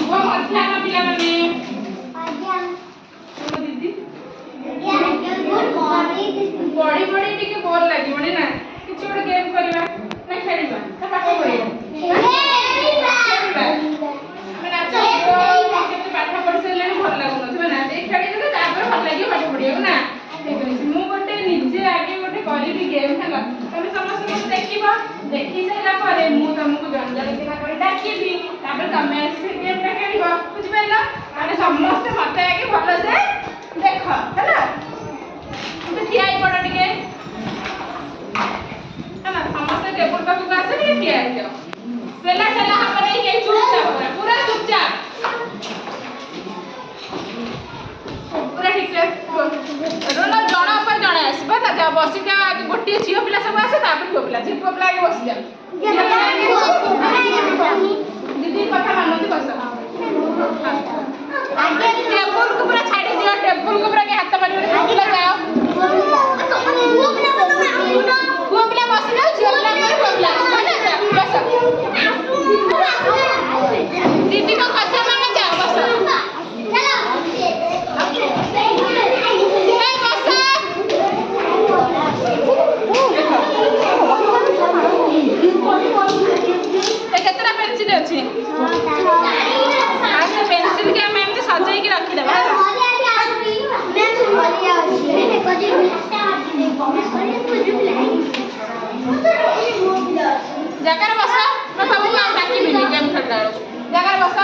शुभ मध्याह्न पिलाମାନେ बड़ी बड़ी टिके बोर लागिबनी ना किछ गोटे गेम करबा ना खेलबा ना पाठ पढिबा मैं नाच केते पाठ पढि सलेनी भल लागुन ना देख खेली तो तापर भल लागि पाठ पढियो ना मु गोटे निजे आगे गोटे करिबी गेम हला तमे समस्त मते देखिबा देखि सैला परे मु तुमको जंजल किना कर डाकिबी तापर तमे से गेम टा खेलिबा बुझि पाइला माने समस्त मते आगे भल से देख हला तो ठिया पड़ टिके हला समस्त टेबल पाखु आसे टिके ठिया जाओ सेला सेला हमरे के चुपचाप पूरा चुपचाप पूरा ठीक से रोल जणा पर जणा आसबा ता जा बसी का गोटी झियो पिला सब आसे तापर को पिला झियो पिला आगे बसी जा दीदी कथा मानती बस आगे टेबल को पूरा छाड़ी दियो टेबल को पूरा के हाथ मारी पिला जाओ को पिला बस जाओ झियो पिला पर को पिला बस दीदी को कथा माने जाओ बस केतरा पेंसिल अछि आज पेंसिल के हम एमते सजाई के रखि देबा जगह बस मैं सब को डाकी बिनी गेम खेलला जगह बस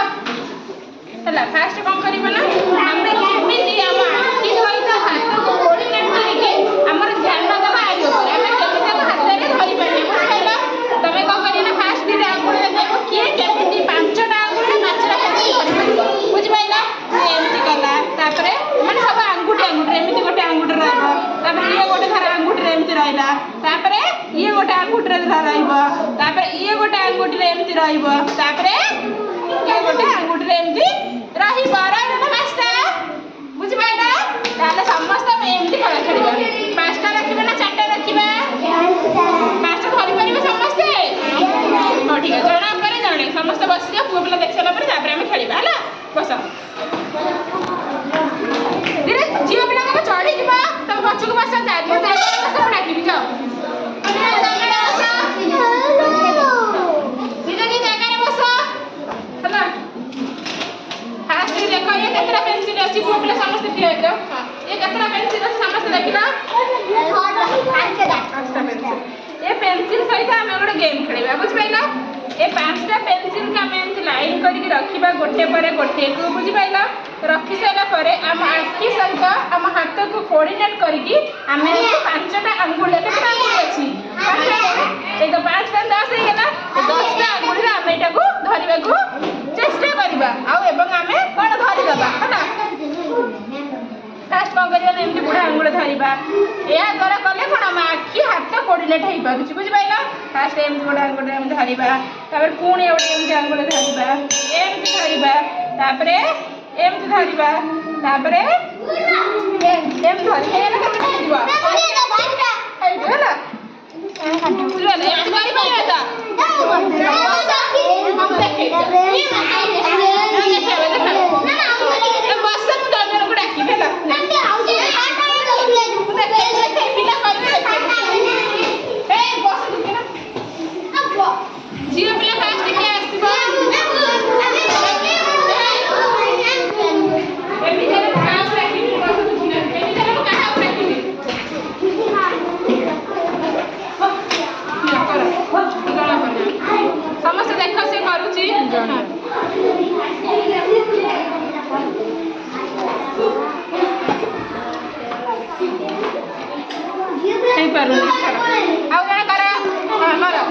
हला फास्ट कोन करिबा ना हमरे केमिति हम आखि सहित हाथ को कोऑर्डिनेट करिके हमर ध्यान दबा आइयो हमें केमिति हाथ रे धरि पानी बुझाइला तमे को करी ना फास्ट दिले आंगुल देखो किए केमिति पांचटा आंगुल नाचरा केमिति धरि पाइबो बुझ पाइला एमिति कला तापरे माने सब आंगुठी एमिति गोटे आंगुठी रहबो तापरे ये गोटे धर आंगुठी एमिति रहइला तापरे ये गोटे आंगुठी रे रहइबो तापरे ये गोटे आंगुठी रे एमिति रहइबो तापरे ये गोटे आंगुठी रे एमिति रहिबो रहइला पांचटा बुझ पाइला ताले समस्त एमिति खेल खेलिबा पांचटा रखिबा ना चारटा रखिबा पांचटा धरि परिबे समस्त हां ठीक है जणा करे जणे समस्त बस जा पुआ पिला देख सला पर तापर हम खेलिबा हला बस धीरे जीव पिला का चढ़ी जीवा तब बच्चों को बस जा दियो बस डाकी भी जाओ निजे की जगह रे बस हला फास्ट देखो ये केतरा पेंसिल अछि पुआ पिला समस्त दियो जाओ ये केतरा पेंसिल अछि समस्त देखिला 5टा पेंसिल ये पेंसिल सहित हम गोटे गेम खेलिबा बुझ पाइला ए 5टा पेंसिल का हम एंत लाइन करके रखिबा गोटे परे गोटे को बुझ पाइला रखि सारा परे हम आखि सहित हम हाथ को कोऑर्डिनेट करके हम 5टा अंगुल केतना अंगुल अछि ए तो 5 5 10 हे गेला 10टा अंगुल रे हम एटा को धरिबा को चेष्टा करबा आ एवं हमें कोन धरि दबा हला फास्ट कोन करिया एमती बुढ़ा अंगुल धरिबा या द्वारा कले कोन हम आखि हाथ कोऑर्डिनेट हेइ पागुची बुझ पाइला फास्ट एमती बुढ़ा अंगुल हम धरिबा तापर पुणी एवढे एमती अंगुल धरिबा एमती धरिबा तापरे एमती धरिबा तापरे एम धरि हेला केमती दिबा हेला बुझले एम धरि पाइला ता हम देखै समस्त देख से करूची नहीं पारू आ जरा करा हां मारो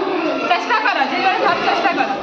चेष्टा करो जे चेष्टा करो